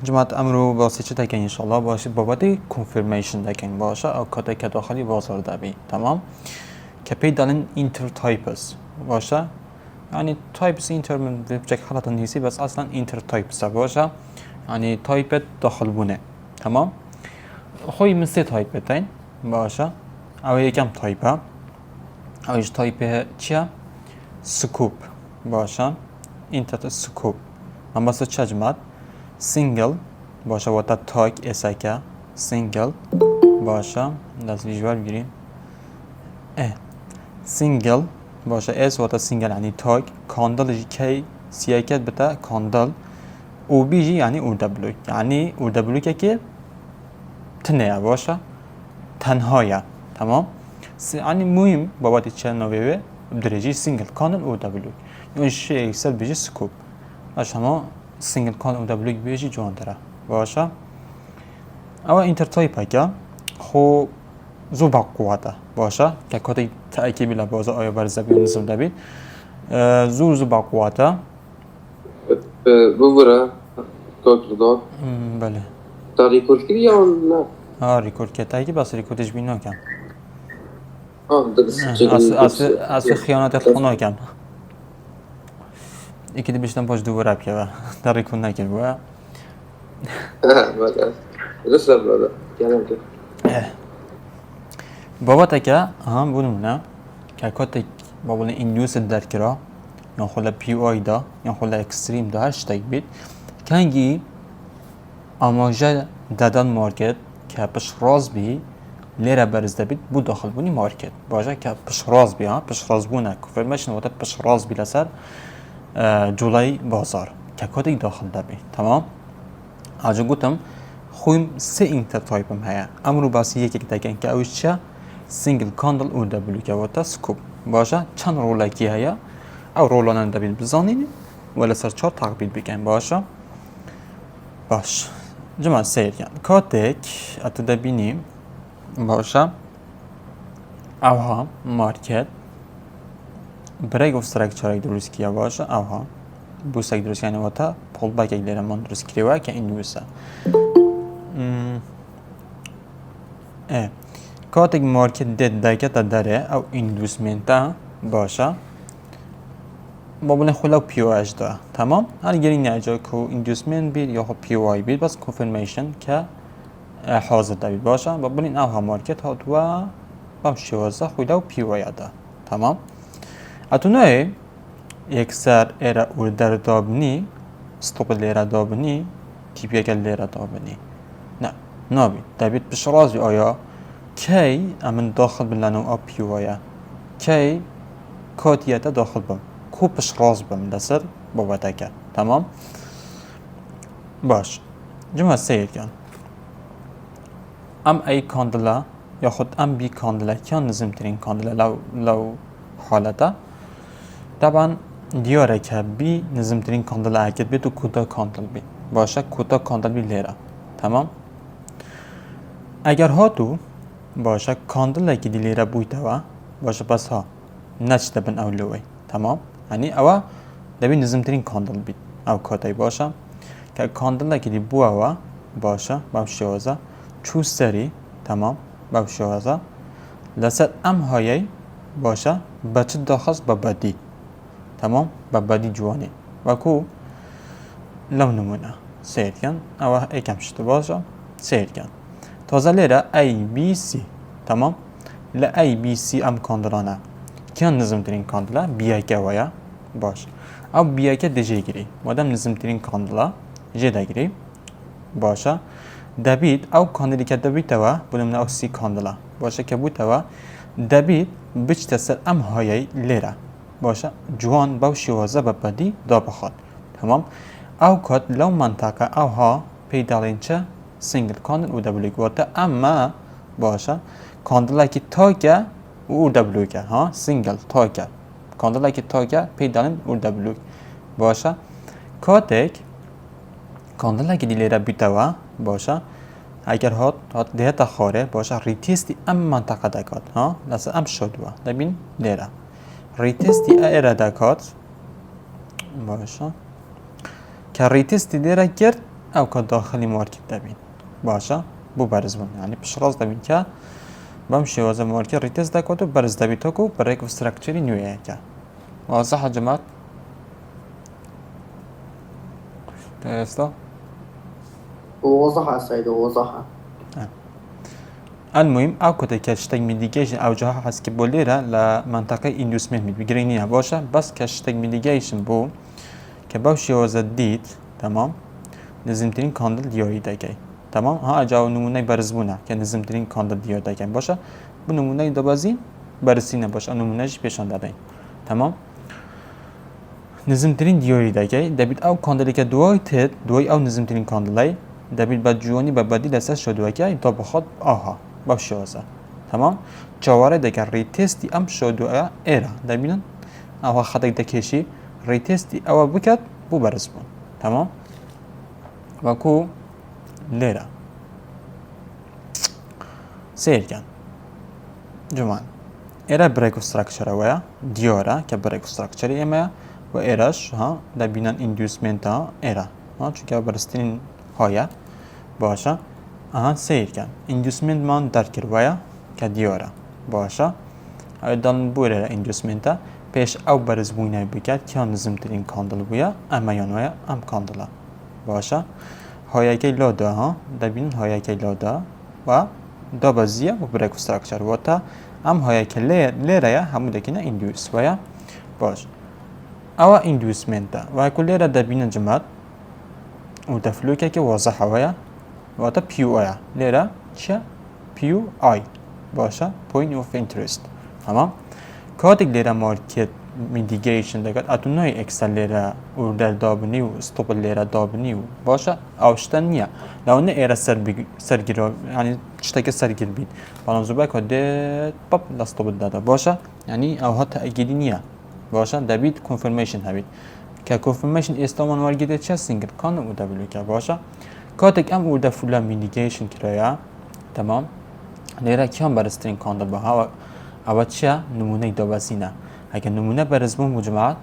جماعت امرو واسه چه تکن انشالله باشه بابت confirmation تکن باشه او کتا که داخلی بازار دبی تمام که پی دالن اینتر تایپس باشه يعني تایپس اینتر من بچك حالة نيسي بس اصلا اینتر تایپس باشه يعني تایپ داخل بونه تمام خوی من سه تایپ تین باشه او یکم تایپه اوش تایپ چیه سکوپ باشه اینتر سکوپ من بس چه جماعت single باشه و تا تاگ اسکا single باشه لازم ویژوال بگیریم single باشه اس و تا single یعنی تاگ کاندل جی کی سیاکت بتا کاندل او بی جی یعنی او دبلو یعنی او دبلو که تنه باشه تنهایا تمام یعنی مهم بابت چه نوعه بدرجه single کاندل او دبلو اون شيء يكسر بيجي سكوب عشان ما سینگل کان او دبلو بیشی جوان داره باشه اما اینتر تایپ اگه خو زو باقواته باشه که کدی تأکیدی لبازه آیا برزه بیون نظم دبید زو باقواته ببره کد داد بله تا ریکورد کردی یا نه ریکورد کرده اگه بس ریکوردش بین نکن از خیانت خونه کم یکی دی بیشتر باش دوباره بیاره در ریکورد نکرد بوده بله رسل بله یعنی که بابت که هم بودم که کاتک بابل اینیوس در کرا یا خلا پی آی دا یا خلا اکستریم دا هشتگ بید کنگی آماجه دادن مارکت که پش راز بی لیره برزده بید بود داخل بونی مارکت باشه که پش راز بی ها پش راز بونه کفرمشن وقت پش راز بی لسر جولای بازار که کاتک داخل دا بی تمام آجا گوتم خویم سه اینتر تایپم هیا امرو باسی یکی تکن که اوش چه سینگل کاندل او دبلو که وقتا سکوب باشه چند رولا کی هیا او رولانن دبین بزانین ولی سر چهار تقبیل بکن باشه باش جمع سیر کن کاتک اتو دبینیم باشه اوها مارکت برای گفترک چرای درست کیا باشه اوها بوسک درست کنه وقتا پول باگ ایلره من درست کریوه که این نویسه کاتک مارکت دید دایکه تا داره او ایندوسمنت باشه بابل خلا پیو اج دا تمام هر گری نجا کو ایندوسمنت بید یا پیو آی بید بس کنفرمیشن که حاضر دارید باشه بابل این اوها مارکت ها دو بام شوازه خلا پیو آی دا تمام اتونه یک سر ایرا اوردر دابنی استوب لیرا دابنی تیپی که لیرا دابنی نه نبی دبید بش رازی آیا کی امن داخل بلنو آپیو آیا کی کاتیتا داخل بم کوپش راز بم دسر بابته که تمام باش جمع سیر کن ام ای کاندلا یا خود ام بی کاندلا کیان نظم ترین کاندلا لو حالتا طبعا دیاره که بی نظم ترین کاندلا اکید بی تو کوتا کاندل بی باشه کوتا کاندل بی لیره تمام اگر ها تو باشه کاندل اگه دی لیره بویده و باشه بس ها نچ دبن اولوی تمام یعنی اوه دبی نظم ترین کاندل بید او کاتای باشه که کاندل اگه دی بوه و باشه باوشوازه چو سری تمام باوشوازه لسر ام هایی باشه بچه داخل با بدی تمام با بدی جوانی و کو لو نمونه سیر کن اوه ایکم شده باشه سیر کن تازه لیره ای بی سی تمام ل ای بی سی ام کاندلانه کیان نظم ترین کاندلا بی که ویا باش او بی که دجی گیری مادم نظم ترین کاندلا جدا گیری باشه دبید او کاندلی که دبید توا بودم نه سی کاندلا باشه که بود توا دبید بچ سر ام هایی لیره باشه جوان باوشی وازه بپدی دا بخواد تمام او کد لو منطقه او ها پیدالین چه سینگل کاندل او دبلو گوته اما باشه کاندل کی تاگه او دبلو که ها سینگل تاگه کاندل کی تاگه پیدالین او دبلو باشه کاتک کاندل کی دیلیره بیتوا باشه اگر هات ده تا خاره باشه ریتیستی ام منطقه دکات ها لازم ام شدوا دبین لیره ریتیستی ایره دکات باشه کە ڕیتستی لێرە کرد ئەو کە داخلی مارکت دەبین باشە بۆ بەرز بوون ینی پشڕاز دەبین کە بەم شێوازە مارکت ڕیتس دەکات و بەرز دەبیتۆک و بەڕێک و ستراکچەری نوێیەکە وازە حەجمات تا ئێستا وضحها سيد وضحها المهم ئەو کۆتێکە شتێک میدیگەیشن ئەوجاها حەسکی بۆ لێرە لە منتەقەی ئیندوسمنت بگرنگ نییە باشە بەس کە شتێک میدیگەیشن بوو کە بەو شێوازە دیت تەمام نزمترین کاندل دیۆری دەکەی تەمام ها ئەجاوە نمونەی بەرزبوونە کە نزمترین کاندل دیۆر دەکەین باشە بە نمونەی دەبازین بەرزینە باش ئەو نمونەش پێشان دەدەین تەمام نزمترین دیۆری دەکەی دەبیت ئەو کاندلێکە دوای تێت دوای ئەو نزمترین کاندڵی دەبیت بە جوانی بە بەدی لەسەر شۆدوەکەی تا بخۆت ئاها بەو شێوازە تەمام چاوەڕێ دەکەن ڕیتستی ئەم شۆدوەیە ئێرە دەبینن ئەوە خەتێک دەکێشی ڕیتستی ئەوە بکات بوو بەرز بوون تەمام وەکو لێرە سیرکەن جوان ئێرە برێک و ستراکچەرەوەیە دیۆرە کە برێک و ستراکچەری ئێمەیە و ئێرەش ها دەبینن ئیندوسمنتە ئێرە چونکە بەرزترین هۆیە باشە ئەها سیرکەن ئیندوسمنتمان دەرکردوایە کە دیۆرە باشە ئەدان بۆ لێرە ئیندوسمنتە پێش ئەو بەرزبوونای بکات کیان نزمترین کاندڵ بووە ئەمەیانوەیە ئەم کاندڵە باشە هۆیەکەی لۆدا ها دەبین هۆیەکەی لۆدا و دابەزیە و برێک و ستراکچەر واتە ئەم هۆیەکە لێرەیە هەموو دەکەینە ئیندوس وایە باش ئەوە ئیندوسمنتە وایکو لێرە دەبینە جمات و دەفلوکێکی وەزەحەوەیە واتە پیوەیە لێرە چیە پیو ئای باشە پوین ئۆف ئینترست تەمام کاتێک لێرە مارکت میدیگەیشن دەکات ئەتونۆی ئەکسەل لێرە ئوردەر دابنی و ستۆپ لێرە دابنی و باشە ئەو شتە نییە لەونە ئێرە سەرگیرەوە ینی شتێکە سەرگیر بیت بەڵام زوبای کە دێت پەپ لە ستۆپت دادا باشە ینی ئەو هەتا ئەگیری نییە باشە دەبیت کۆنفرمیشن هەبیت کە کۆنفرمیشن ئێستامان وەرگێتێت چە سینگل کان و دەبلوکە باشە کاتێک ئەم ئوردە فولە میدیگەیشن کرایە تەمام لێرە کیان بەرزترین کاندڵ بەهاوە ئەوە چیە نمونەی دابەزینە ئەگە نمونە بەرزبوون مجموعات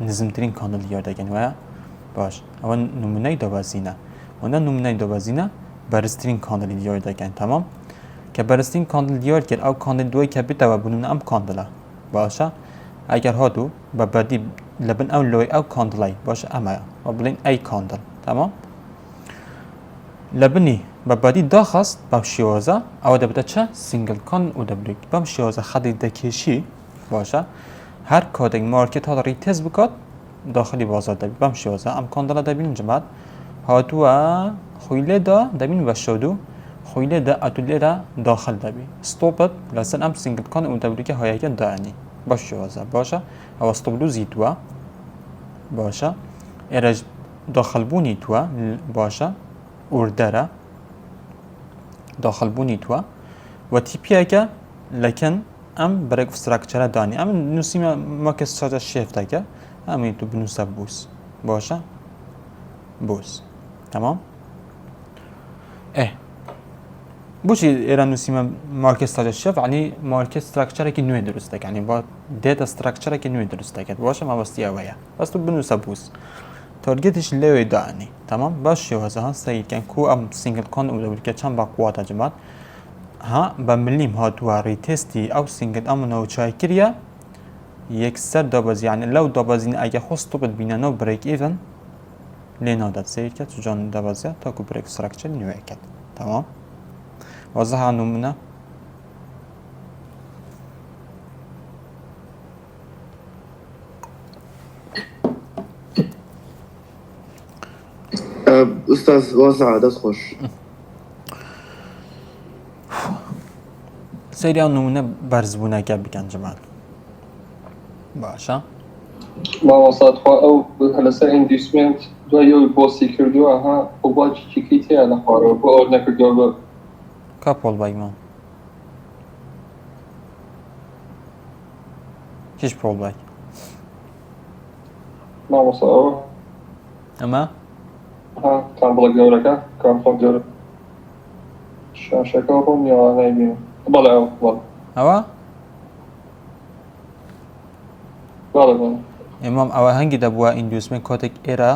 نزمترین کاندڵ دیار دەکەن وایە باش ئەوە نمونەی دابەزینە وەنە نمونەی دابەزینە بەرزترین کاندڵی دیار دەکەن تەمام کە بەرزترین کاندڵ دیار کرد ئەو کاندڵ دوای کە بێتەوە بنمونە ئەم کاندڵە باشە ئەگەر هاتوو بە بەدی لەبن ئەو لۆی ئەو کاندڵی باشە ئەمەیە و بڵین ئەی کاندڵ تەمام لە بنی بە بەدی داخست بەم شێوازە ئەوە دەبێتە چە سینگل کان و دەبلیک بەم شێوازە خەدێک دەکێشی باشە هەر کاتێک مارکت هات ڕیتس بکات داخلی بازار دەبی بەم شێوازە ئەم کاندڵە دەبین جمات هاتووە خۆی لێدا دەبین بە شەود و خۆی لێدا ئەتو لێرە داخل دەبی ستۆپت لەسەر ئەم سینگل کان و دەبلیکە هۆیەکە دانی بەش شێوازە باشە ئەوە ستۆپلو زیتووە باشە ئێرە داخلبوونی تووە باشە ئوردەرە داخلبوونی تووە و تیپیەکە لەکەن ئەم برێک ستراکچەرە دانی ئەم نووسیمە مەکە سەدە شێفتەکە ئەمی تو بنووسە بووس باشە بووس تەمام بۆچی ئێرە نووسیمە مارکت سەدە شێف عنی مارکت ستراکچەرێکی نوێ دروست دەکەن عنی با دێتە ستراکچەرێکی نوێ دروست دەکەێت باشە مەبەستی ئەوەیە بەس تو بنووسە بووس تارگێتش لێوێ دانی تەمام باش شێوازە هەن سەیرکەن کو ئەم سینگل کان و دەبلیکە چەند باقواتە جمات ها بە ملیم هاتووە ڕیتستی ئەو سینگل ئەم نەوچای کریە یەکسەر دابەزی یعنی لەو دابەزین ئەگە خۆستۆپت بینەنەوە برێک ئیڤن لێ نادات سیرکە جان دەبەزە تاکو برێک ستراکچەر نوێیەکەت تەمام وەزەها نمونە أستاذ وزع دەست خۆش سەیری ئەو نمونە بەرزبوونەکە بکەن جمال باشە مامۆستاخوا ئەو لەسەر ئیندوسمنت دوای ئەوی بۆسی کردووە ها بۆ باجێکی تێیان لە خوارەوە بۆ ئەو نەکردەوە بە کا پۆڵبایمان هیچ پۆڵبای مامۆستا ئەوە ئەمە تان بڵێ گەورەکە کارفۆن گەورە شاشەکە بۆ میێوانای بینم بەڵێ ئەو بەڵێ ئەوە بەڵێ بەڵێ ئێمام ئەوە هەنگی دەبووە ئیندوسمنت کۆتێک ئێرە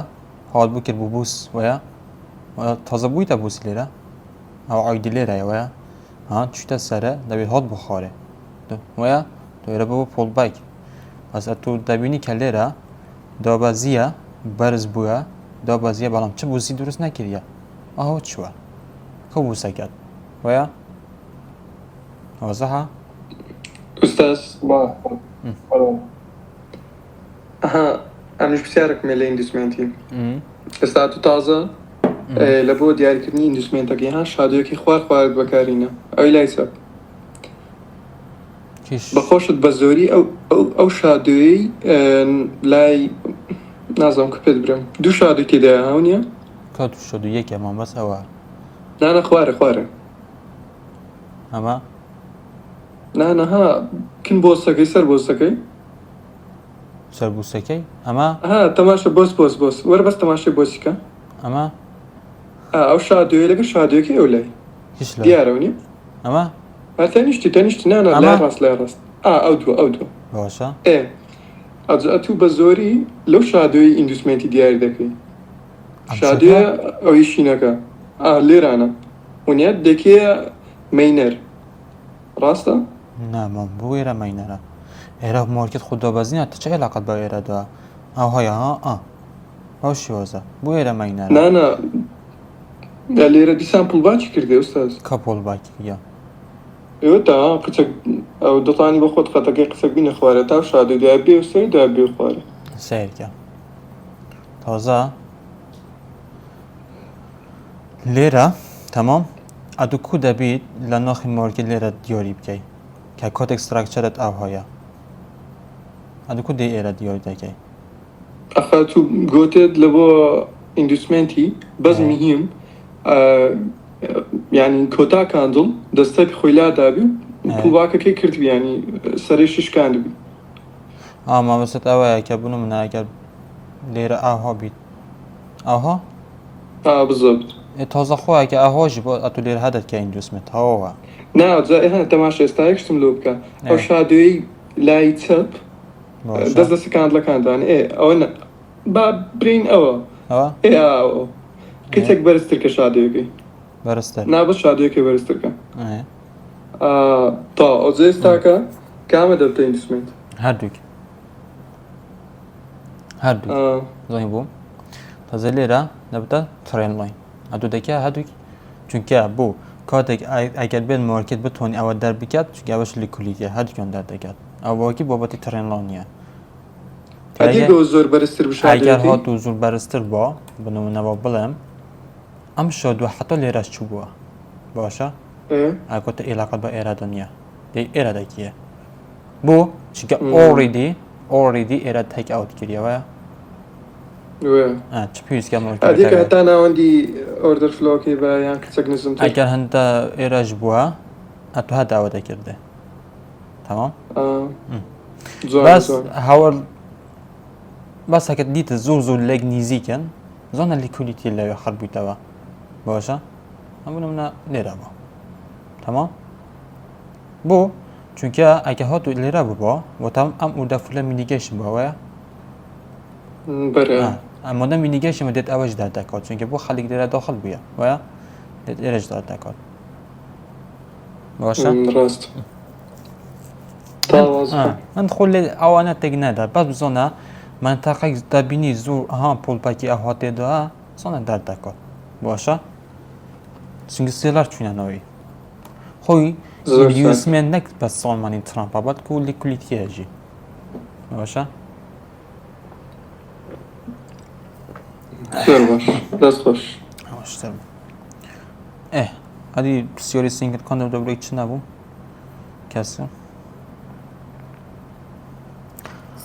خالد بكر ببوس ويا تازه بويت ابوس ليرة او عيد ليرة ويا ها تشتا سرة دبي هاد بخاره ويا تو بابا بول باك بس اتو دبيني كليرة دابازية برز بويا دابازية بلام چه بوسي درست نكريا اهو چوا خو بوسا كد ويا واضحة أستاذ ما أها أنا مش بسيارك من الاندسمنتي أستاذ تازة لبو دیارکردنی ئیندوسمێنتەکەی ها شادوویەکی خوارد بەکارینە ئەوی لای سەر كيش بەخۆشت بە زۆری ئەو شادووی لای نازانم کە پێت برم دوو شادووی تێدایە هاو نییە؟ كاتو شدو يكي اما بس اوه نانە خوارە اما نانەها کن بۆستەکەی سەر بۆستەکەی سربوسكي اما ها تەماشە بۆس وەرە بەس تەماشای بۆسیکە اما ئەو شادووی لەگە شادوویەکەی ئەو لای كيش لا دیارەوە نیە؟ اما تەنیشتی نانە ئەمە؟ لای ڕاست ئەو دووە باشا ئەتوو بە زۆری لەو شادووی ئیندوسمێنتی دیاری دەکەی شادوێ ئەوی شینەکە لێرانە ونیە دەکێ مەینەر ڕاستە؟ نعم بو ايرا ما ينرى ايرا ماركت خود بازين حتى چه علاقة با ايرا دا او هيا ها او شوازا بو ايرا ما ينرى نانە لێرە دیسان پڵباچی کردی ئوستاز كابول باكي يا ئێوە تا قچەک ئەو دەتانی بە خۆت قەتەکەی قسەک بینە خوارە تا شادوی دا بێ وسەری دا بێ خوارە سير كا تازا ليرا تمام ادو كو دبيت لناخي ماركت ليرا دياري بكي كاكوت اكستراكشرت او هيا ادو كو دي ايرا دياري دكي ئەخا تو گۆتێت لە بۆ ئیندوسمێنتی بەس مهم ینی کۆتا کاندڵ دەستەی خۆی لادابی و پڵواکەکەی کردبی ینی سەری ششکاندبی ما بس اوه كابونو من اگر ليرا اها بيت اها بزەبت تازه خو اگه اها جي با اتو ليرا هدد كاين دوسمت هوا ناوجا هەنە تەماشا ئێستایەکشتم لۆ بکە ئەو شادوێی لای چەپ دەست دەستەکاندڵەکاندان ئەوە با برین ئەوە هوا ئەوە کچێک بەرزتر کە شادوێەکەی برستر نابەت شادوێکی بەرزترکە ايه تا ئەوجا ئێستاکە کامە دەبتە ئیندوسمێنت هردوك زين بوم تازه ليرا نبتا ترين لاين ادو دكا هدوك چونكه بو کاتێک ئەگەر بێن مارکت بتوانانی ئەوە دەربکات چونکە ئەوەش لیکولیتیە هەردووکیان دەردەکات ئەو بۆکی بابەتی ترێنڵانیە زۆر بەرزتر ئەگەر هات و زۆر بەرزتر بۆ بنەوە بڵێم ئەم شادووە حتا لێرەش چوو بووە باشە ئاکۆتە عێلاقەت بە ئێرەدا نییە دەی ئێرە دەکیە بۆ چونکە ئۆڕیدی ئێرە تێک ئەوت کردیەوە چ پێویستکە ئەدیکە هەتا ناوەندی ئۆردەر فلۆکەی بە یان کچەک نزم ئەگەر هەندە ئێرەش بووە ئەتو هەداوە دەکردێ تمام بەس هەوڵ بەس هەکەت دیتە زۆر لێک نزیکن زۆنە لیکولیتی لەوێ خەربوویتەوە باشە ئەم منە لێرە بوو تمام بۆ چونکە ئەگە هاتو لێرە ببووە وەتام ئەم ئوردە فولە مینیگەشن بەوەیە ئەمەدە مینیگەشمە دێت ئەوەش دەردەکات چونکە بۆ خەڵک لێرە داخل بووە وایە دێت ئێرەش دەردەکات باشە ڕاست من خۆ لێ ئەوانە تێک نەدا بەس بزۆنە منتەقەی دەبینی زۆر ئەها پۆڵپاکی ئەوها تێدا زۆنە دەردەکات باشە چونکە سێلار چوونەوەی خۆی یوسمێن نەک بە ساڵمانی ترامپە بەت و لیکولیتیەژی باشە دەست خۆش ئەوشتر هەدی پرسیۆری سینگت کۆن دەبرێک چ نەبوو کەسە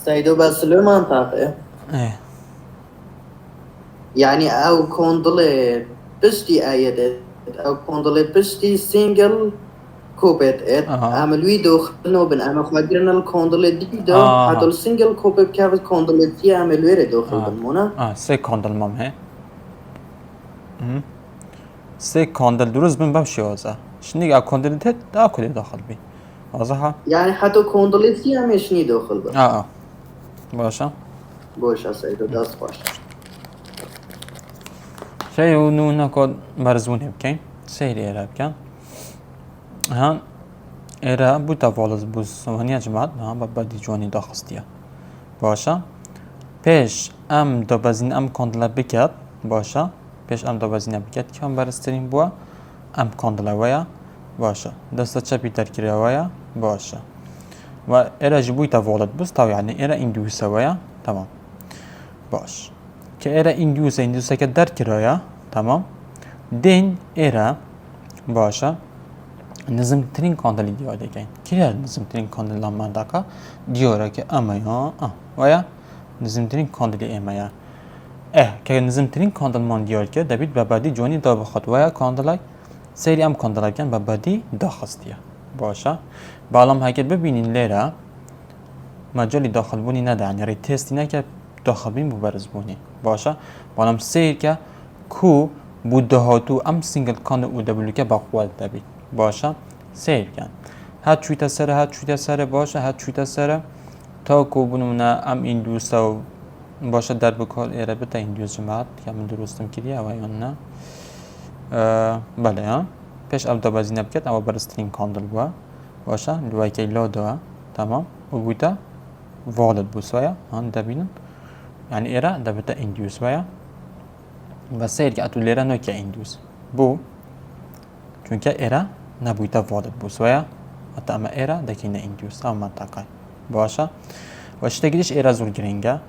سيدو بسلمان طاقه يعني او كوندلي بستي ايد او كوندلي بستي سينجل كوبيت عملوي دخلنا بن اما خمدرنا الكوندلي دي دو هذا السينجل كوبيت كيف كوندلي دي عملوي داخل بالمونا سي كوندل مام هي سي كوندل دروز بن بمشي وزا شنو قاعد كوندل تد اكل داخل بي واضحه يعني حتى كوندلي دي مشني داخل بس باشا باشا سيدو دست باش شيء ونو كود مرزون بكين سير إيرا بكين هان إيرا بوتا فولز بوس وهني يا جماعة ها بدي جواني داخستيا باشا پیش ام دو بزین ام کندلا بکرد باشه پیش ام دو بزین بکرد که هم برسترین بوا ام کندلا ویا باشه دست چپی ترکیه ویا باشه و ایرا جبوی تا والد بس تا یعنی ایرا ایندوسه ویا تمام باش که ایرا ایندوسه که درکیه تمام دین ایرا باشه نظم ترین کندلی دیاده کن کیه نظم ترین کندلا من دکا دیاره که اما یا ویا نظم ترین کاندلی ایمایا که نظم ترین کاندل من دیار که دبید ببادی جوانی دا بخواد ویا کاندلای سری ام کاندلای کن ببادی داخستیه باشه بالام هکر ببینین لیره مجالی داخل بونی نده یعنی ری تستی نه که داخل بین ببرز بونی باشه بالام سیر که کو بوده هاتو ام سینگل کاندل او دبلو که باقوال دبید باشه سیر کن هر چویتا سره باشه هر چویتا سره تا کو بنمونه ام ایندوس و باشه در بکار ایره بتا ایندوس جماعت که من درستم کردی اوه یا نه بله ها پیش اب دا بازی نبکت اوه برسترین کاندل بوا باشه لوای که لا دوه تمام و بوده والد بوس ویا هان دبینن یعنی ایره دا بتا ایندوس ویا و سیر که اتو لیره نو که ایندوس بو چونکه ایره نبویده والد بوس ویا حتی اما ایره دکی نه ایندوس اما منطقه باشه و اشتگیش ایرا زور گرینگه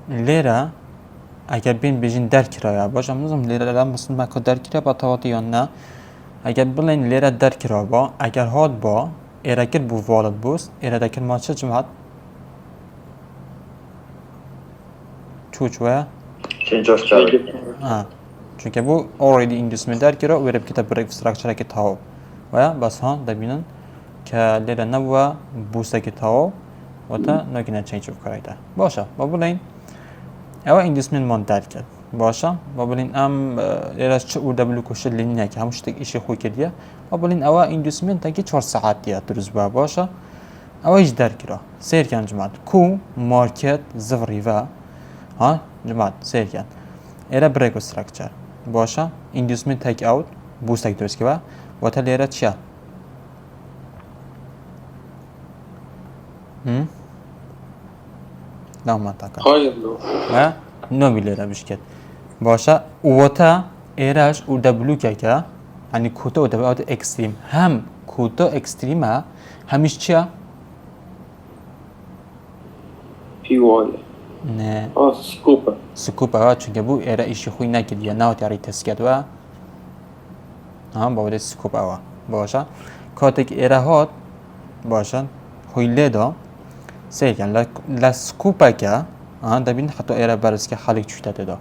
لیره اگر بین بیجین در کرایه باشه منظم لیره مثل مکا در کرایه با تواتی یا نه اگر بلین لیره در کرایه با اگر هاد با ایرا گر بو والد بوست ایرا دکر ما چه جمعت چوچوه چونکه بو already ایندوسمی در کرایه و ایرا بکتا بریک استراکچره که تاو و بس ها دبینن که لیره نبوه بوسته که تاو و تا نگینه چینج اف کرایده باشه با بولین اوه ایندوسمنت من درک کرد باشه با بولین ام لیره چه او دبلو کشه لینیه که هموش تک ایشی خوی کردیه با بولین اوه ایندوسمنت تاکی 4 ساعت دیه دروز باشه اوه ایش درک کرده سیر کن جماعت کو مارکت زفری و ها جماعت سیر کن ایره بریک استراکچر باشه ایندوسمنت تک اوت بوسته که دروز که و تا لیره چیه لا منطقه خاير له و نو بیلیره بشکد باشه اوتا ایرش او دبلو که یعنی کوتا او دبلو اکستریم هم کوتا اکستریمه همیش چیه؟ في واي نه سكوبا سکوپه چونکه بو ایره ایشی خوی نکرد یا نه تیاری تست کرد و باوده سکوپه باشه کاتک ایره هات باشه خوی لیدا سیکن لسکوپه که دبین حتی ایره برس که خالیک چویده دا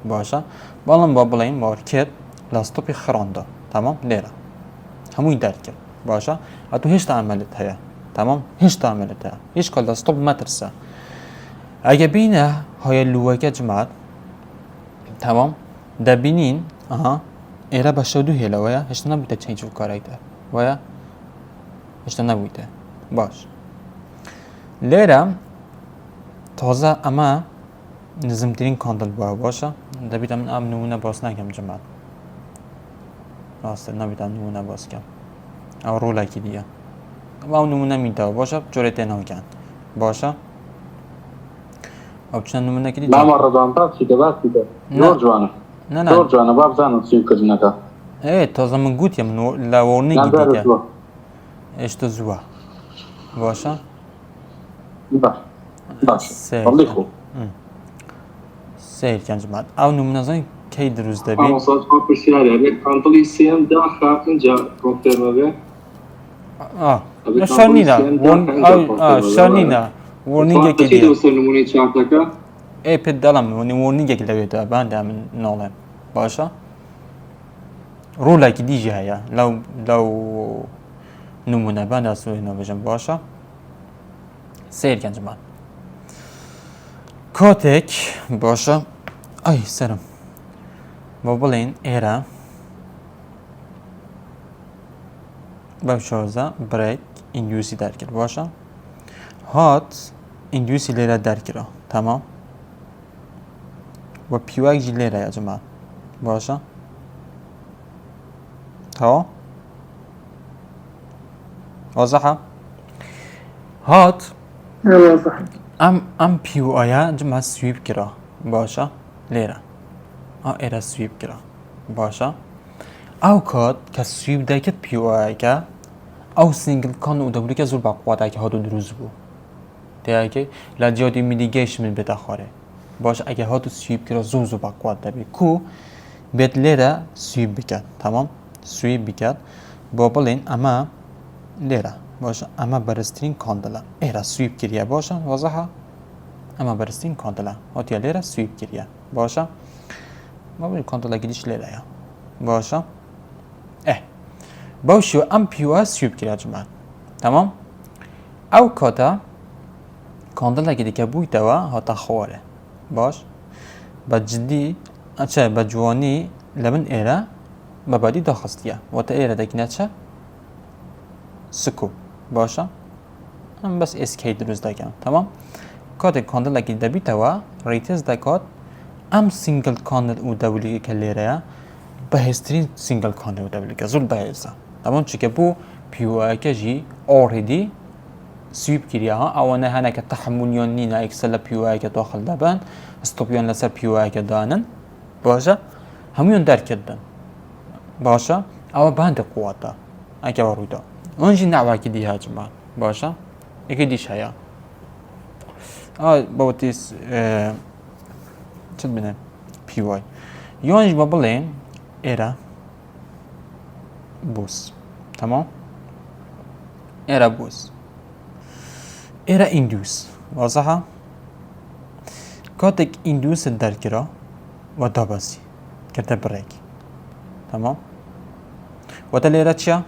باشه بالان با بلاین مارکت لستوپی خرانده تمام لیره همون درک کرد باشه اتو هیچ تعملت هیا تمام هیچ تعملت هیا هیچ کال لستوپ مترسه اگه بینه های لوه که جماعت تمام دبینین ایره بشودو هیله ویا هشتا نبوده چینج و کارایده ویا هشتا نبوده باش لیره تازه اما نظم ترین کاندل باشه دبیدم من ام نمونه باز نگم جماعت راسته نبیدم نمونه باز کم او رو لکی دیگه اما اون نمونه میده باشه جوریت ناگن باشه او چند نمونه که دیگه ما رضوان طاف شده بس دیگه دور جوانه نه دور جوانه باب زنم سوی کجنکا تازه من گوتیم لورنگی دیگه اشتو زوا باشه باشه والله خوب سیر کن جماعت او نمونه زن کی دروز دبی اما صاد خواب بسیاری هبه کانتلی سیم دا خاطر کنفرم به شرنینا شرنینا ورنینگ که چی دوست نمونه چارتکا ای پد دلم ورنینگ که لویده بنده من نالم باشه رولا که دیجی هیا لو نمونه بنده سوی نوشم باشه سیر کن جماعت کاتک باشه ای سرم با بلین ایره باشوزه بریک ایندوسی در کرد باشه هات ایندوسی لیره در کرد تمام و پیوک جی لیره یا جماعت باشه تا واضحه هات ام پیو آیا جماعت سویب کرا باشه لیره ایره سویب کرا باشه او کات که سویب دکت پیو آیا که او سینگل کان او دبلی که زور باقوات که هاتو دروز بو دیگه که لجادی میلیگیش من بتاخره باش اگه هاتو سویب کرا زور باقوات دبی کو بیت لیره سویب بکد تمام سویب بکد بابلین اما لیره باشه اما برسترین کاندلا ایره سویب کریه باشه واضحه اما برسترین کاندلا هاتیا لیره سویب کریه باشه ما ببین کاندلا گیدیش لیره یا باشه باوشو ام پیو سویب کریه جماعت تمام او کاتا کاندلا گیدی که بوی توا هاتا خواره باش با جدی اچه با جوانی لبن ایره با بعدی داخستیه و تا ایره دکی چه سکو باشه هم بس اسکی دروز دکم تمام کات کاندل اگه دبی توا ریتز دکات ام سینگل کاندل او دولی که لیره به هسترین سینگل کاندل او دولی که زول بهیزه تمام چی که بو پیو که جی اوریدی سویب کریه ها اوانه هنه که تحملیون نینا اکسل پیو که داخل دبن استوپیون لسر پیو که دانن باشه همیون درک کردن باشه او بند قواتا اگه ورودا اونجی نعوه که دیها جماعت باشه اگه دیش هیا باوتیس چند بینه پی وای یونج بابلین ایره بوس تمام ایره بوس ایره ایندوس واضحه کاتک ایندوس درکرا و داباسی کرده بریک تمام و تا لیره چیا؟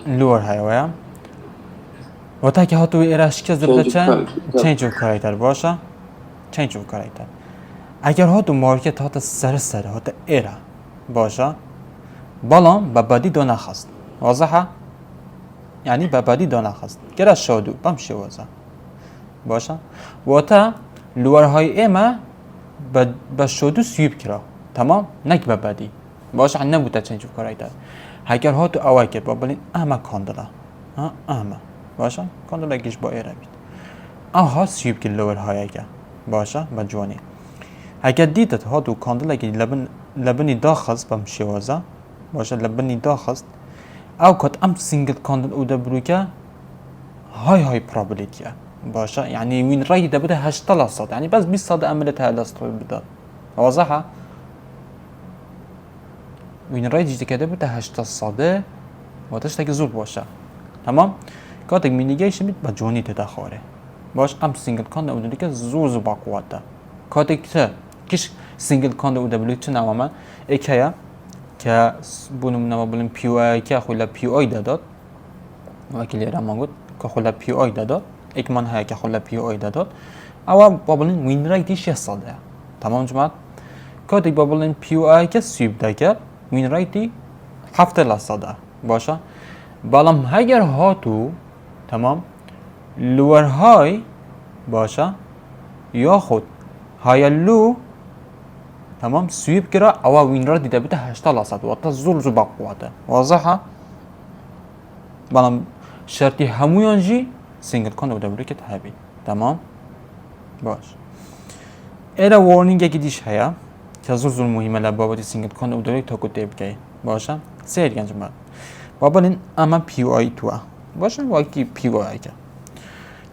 لور های ویا و تا که هاتو ایرش که زبده چه چینج of کارایتر باشه چینج of کارایتر اگر هاتو مارکت هات سر هات ایره باشه بالام با بادی دو نخست واضحه یعنی با بادی دو نخست گره شادو بمشه واضح باشه و تا لور های ایمه با شادو سویب کرا تمام نک با بادی باشه عن نبوده چینج of کارایتر اگر هاتو اوای کرد بابلین اما کاندلا اما باشه کاندلا گیش با ایره بید ها سویب که لور های اگه باشه با جوانی اگر دیدت هاتو کاندلا که لبنی داخست بمشی وازه باشه لبنی داخست او کت ام سینگل کاندل او دبرو که های پرابلیتیه باشه یعنی وین رای ده بده 80% یعنی بس 20% عملت ها دست بداد واضحه وین رای دیجی که ده بده 80% واتش تاکی زور باشه تمام کاتک مینیگیش مید با جونی تدخوره باش ام سینگل کاندل او دبرو که زور باقواته کاتک ته کش سینگل کاندل او دبرو چه نوامه اکیه که بونم نمابلن پیو آی که خولا پیو آی داد وکیلی رمان گفت که خولا پیو آی داد اکمان های که خولا پیو آی داد او بابلن وین رایتی 6 ساله تمام جماعت کاتی بابلن پیو آی که سویب دکر وین رایتی 7% باشه بالام هگر هاتو تمام لور های باشه یا خود های لو تمام سویب کرا او وین را دیده بده 80% و تا زور باقواته واضحه بالام شرطی همویان جی سینگل کاندل بوده که تهبید تمام باش ایره وارنینگ اگه دیش هیا که زور مهمه لبابتی سینگل کاندل بوده تا کده بگه باشه سیر گنج من بابا اما پیو آی توه باشه واقعی پیو آی که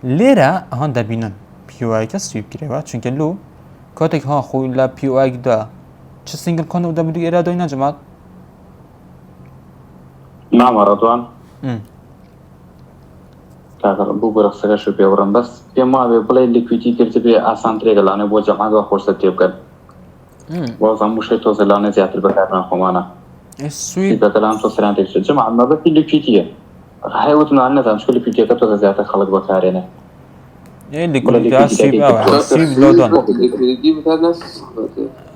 لیره آهان دبینن پیو آی که سویب کرده چون لو کاتک ها خوی لا پیو آی دا چه سینگل کاندل بوده بودی ایره دایی نجمعت نعم رضوان بو برخصه شو بیورم بس یه ما به بلای لیکویدی کرده به آسان طریقه لانه با جمعه گاه فرصت تیب کرد باز هم موشه توزه لانه زیادر بکردن خمانه سویت بدلان تو سران تیب شد جمعه ما به لیکویدیه حیوت نوع نظام شکل لیکویدیه که توزه زیادر خلق بکرینه یه لیکویدی سیب اوه سیب لودان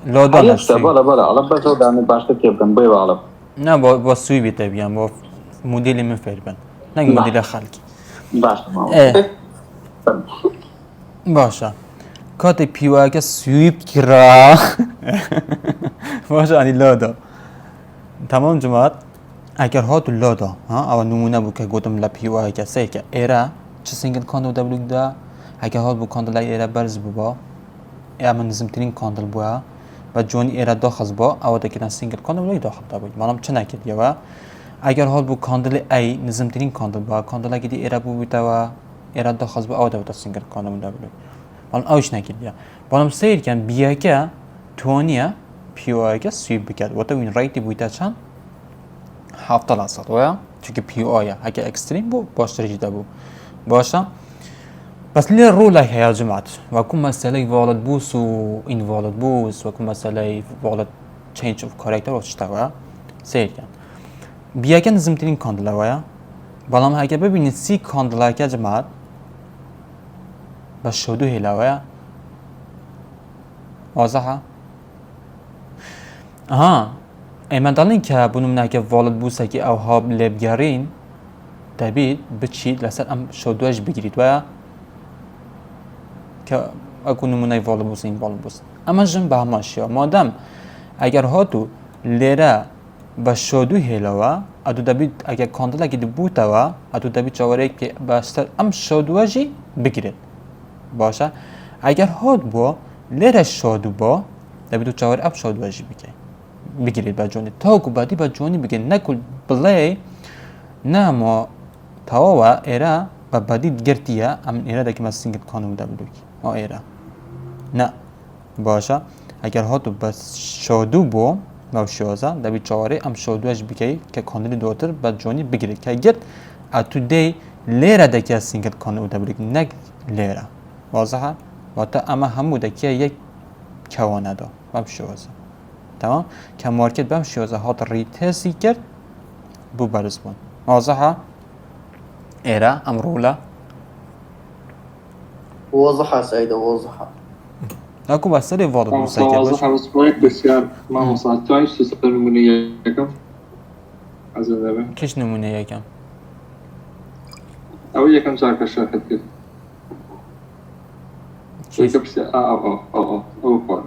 لودان هستی بالا علب بسو دانه باشته تیب کن بای علب نه با سویبی تبیم با مدل من فربن نه مدل خلقی باشه ما باشه کات پیوه که سویپ کرا باشه انی لادا تمام جماعت اگر هاتو لادا ها او نمونه بو که گوتم لا پیوه که سه که ایرا چه سینگل کاندل دبلوگ دا اگر هات بو کاندل ایرا برز بو اما نظم ترین کاندل بو و جونی ایرا داخل با او دا که سینگل کاندل ولی داخل دا بود مالم چه نکرد یا اگر هات بو کاندل ای نظم ترین کاندل با کاندل اگه دی ایرا بو بیتا و ایرا داخل با او دا سینگل کاندل دبلوگ مالم اوش نکرد یا مالم سیر کن بیا که توانیه پیوه که سویپ بکرد و تو این رایتی بویتا چند 7% ویا چون که پی او آیا اگه اکستریم بو باشتر جدا بو باشه بس لی روله هیا جماعت و کم مسئله والد بوس و این والد بوس و کم مسئله والد چینج اف کاراکتر و چشتا ویا سیر کن بیا که نظم ترین کاندله ویا بالام اگه ببینید سی کاندله که جماعت بس شدو هیلا ویا واضحه آها ایمان دارین که بونم نگه والد بوسه که او هاب لبگرین دبید بچید لسر ام شدوش بگیرید و که اگه نمونه والد بوسه این والد بوسه اما جن به هماشیا مادم اگر هاتو لیره با شدو هیلوا ادو دبید اگر کاندل اگه بوتا و ادو دبید چواره که باشتر ام شدوشی بگیرید باشه اگر هات بو لیره شدو با دبیدو چواره اب شدوشی بگیرید با جونی تا کو بعدی با جونی بگیر نکل بلی نه ما تاوا ایرا با بعدی گرتیه ام ایرا دکی ما سینگل کانو دبلوی او ایرا نه باشه اگر هاتو بس شادو بو ما شوزا دبی چاره ام شادوش بگی که کانلی دوتر با جونی بگیرید که گرت اتو دی لیرا دکی سینگل کانو دبلوی نگ لیرا واضحه و تا اما همو دکی یک کوانه دا ما شوزا تمام که مارکت بهم شوزه هات ریتسی کرد بو برز بون واضحه ایرا امرولا واضحة سعيدة واضحة اكو بس لي واضح مساكر واضح بس برايك بسيار ما وصلت تعيش تسأل نمونية كم عزيز أبي كيش نمونه يكم أو يكم ساعة كشرح كده كيش بس أو فار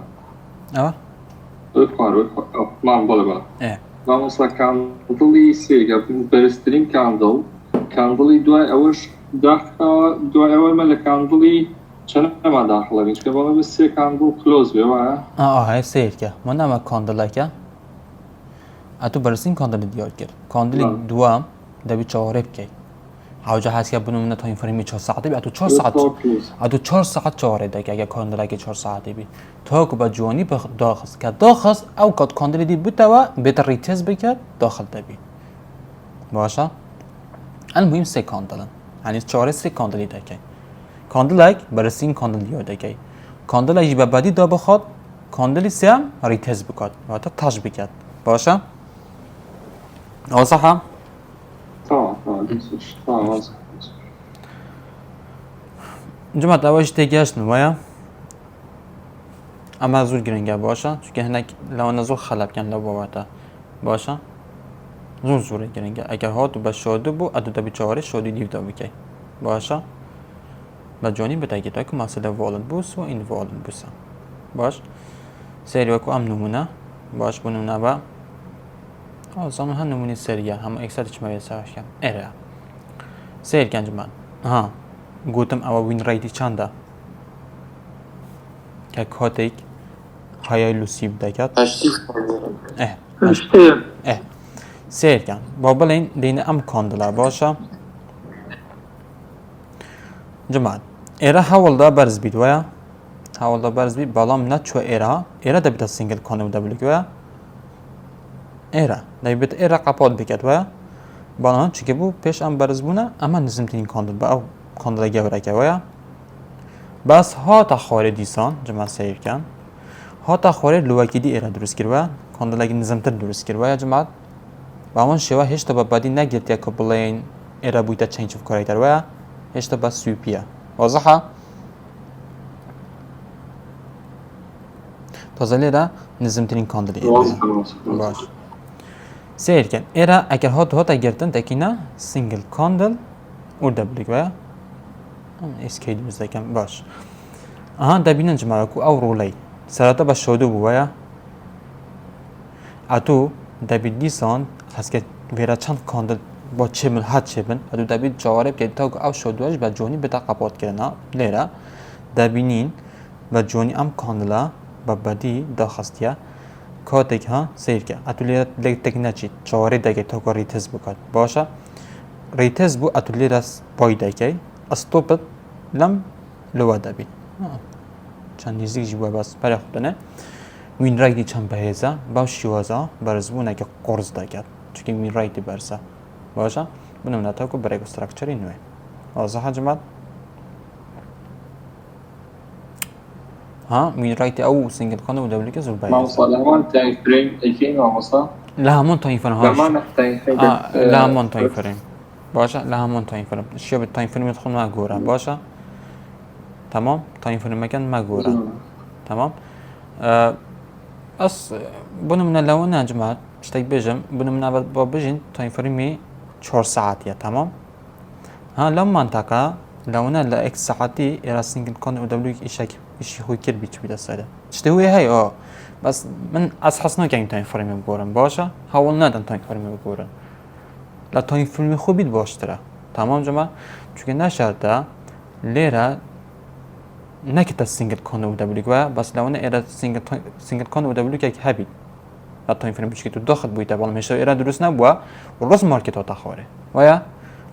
اه ما عم بلا ايه Vamos a candle سيجا برسترين candle دواء أولش داخل دواء أول ما الكاندلي چرا ما داخله بینش که بالا بس کاندل کلوز بیوه هاي سير كه ما نما كاندل كه اتو برسين كاندل ديار كر كاندل دوام دبي چهارب كي حاجه هست که بنو من تا این فرمی 4 ساعته بی اتو 4 ساعت اتو 4 ساعت چهاره دیگه اگه کاندل که 4 ساعته بی تا کو با جوانی به داخل که داخل او کات کاندل دی بتوا بهتر ریتز بکرد داخل دبی باشه المهم سه کاندلن یعنی 4 سه کاندلی دیگه کاندل برسین کاندل دیار دیگه کاندل اگه بعدی دا بخواد کاندلی سه هم ریتز بکرد و تا تاج بکرد باشه واضحه جماعت اولش تگهش نمایا اما زور گرنگه باشه چون هنک لو زور خلب کن لو باوتا باشه زور گرنگه اگر هاتو به شاده بو ادو دبی چهاره شادی دیو دا بکی باشه و جانی به تاکی که مسئله والن بوس و این والن بوسه باش سری وکو ام نمونه باش بو نمونه با زمان هم نمونه سریه هم اکسرش موید سرش کن اره سیر کن جمان ها گوتم اوا وین رایتی چنده که کاتیک های لوسیب دکت سیر کن بابل این دینه ام کاندلا باشه جمان اره حوال دا برز بید ویا حوال دا برز بید بالام نچو اره دا بیتا سینگل کانو دا بلوک ویا اره دا بیتا اره قپاد بکت ویا بالام چی که بو پیش ام برز بونه اما نزم تین کاندل با او کاندل گوره که ویا بس ها تا خواره دیسان جمان سیر کن ها تا خواره لوکی دی اره درست کر ویا کاندل اگه نزم تر درست کر ویا جمان با اون شوا هیچ تا با بعدی نگیرد یا که بلین اره بویتا چینج اف کاراکتر ویا هیچ تا با سویپیه واضحه تازه لیره نظم ترین کاندلی باش سیر کن ایره اگر هات گردن تکینا سینگل کاندل orada بلیک ویا اسکی دوز دکم باش آها دبینن جماعه کو او رولی سرتا با شودو بویا اتو دبی دیسان هست که ویرا چند کاندل با چه من حد چه بن اتو دبی جواره که تا او شودوش با جونی بتا قپات کردن لیرا دبینین و جونی ام کاندلا با بدی داخستیا کاتک ها سیر که اتو لیرا تک نچید جواره دگه تا کو ریتز بکات باشه ریتز بو اتو لیرا پای دگه استوپت لم لوا دبی چند نزدیک جوا بس برای خودنه وین رایتی چند بهزه باش شوازا برزبونه که قرض دکت چون وین رایتی برسه باشه بنام نتاکو برای استراکچری نوه واضح حجمت ها وین رایتی او سینگل کانو و دبلی که زور بهزه لهمان تایم فریم اکی ناموسا لهمان تایم فریم هاش لهمان تایم فریم لهمان تایم فریم باشه لهمان تایم فریم شیء بالتایم فریم يدخل ما جورا باشه تمام تایم فریم مكان ما جورا تمام أص بنو من اللون يا جماعة اشتاق بيجم بنو من بيجين تايم فريمي 4 ساعات يا تمام ها لما منطقة لونا لا اكس ساعتي إلى سنجل كون ودبليو إشي هو كير بيتش بيدا سايدا تشتهي هاي بس من أسحسنا كان تايم فريمي بقولن باشا حاولنا دن تايم فريمي بقولن لا تايم فريمي خوب بيد باش ترى تمام جماعة چونك نشرده ليرة نكت السنجل كون و دبليو بس لو انا ايرا سنجل كون و دبليو كيك هابي لا تايم فريم بشكل تدخل بويتا بالله مش ايرا دروس نبوا والراس ماركت تاخوره ويا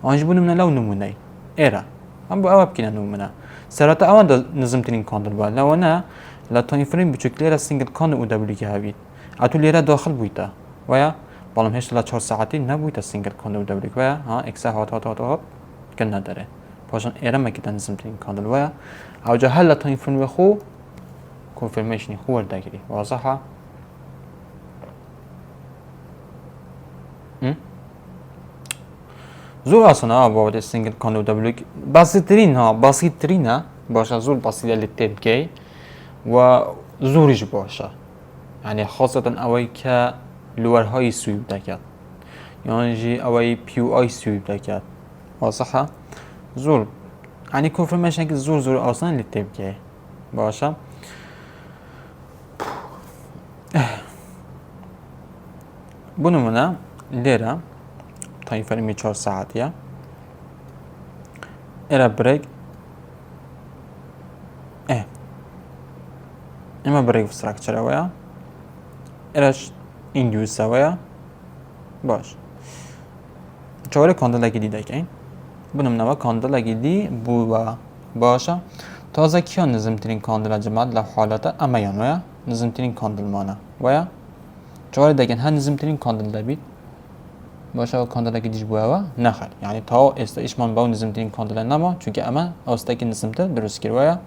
انجبون من لو نموني ايرا ام بو اواب كنا نمونا سرات اوان نظمتين كوندل با لو انا لا تايم فريم بشكل ايرا سنجل كون و دبليو هابي اتو ليرا داخل بويتا ويا بالله مش لا 4 ساعتي نبويتا سنجل كون و دبليو ويا ها اكس هات كنا داره باشن ايرا ما كده نظمتين كوندل ويا او جا هلا تايم فريم خو كونفيرميشن خو ورداگیری واضحه زور اصلا بابت سنجل کانو دبليو بسيطترين ها باشه زور بسيط اللي تبقى و زورش باشه يعني خاصة اوی که لورهای سویب دکد يعني جي اوی پیو آی سویب دکد واضحه زور يعني كونفirmation که زور اصلا اللي تبقى باشه بنمونه لیره تایم فريمي 4 ساعتيه الى بريك اما بريك ستراكشر ويا الى انديوس ويا باش چوره کاندل دیده که بنم نوا کاندل دی بو باشه تازه کیا نظم ترین کاندل جماعت ل حالت امیان ویا نظم ترین کاندل مانه ویا چوره دگن ها نظم ترین کاندل دبید باشه کاندل دیش بو نخل يعني تا است ایشمان با نظم ترین کاندل نما چون که اما استکی نظم ته درست کر ویا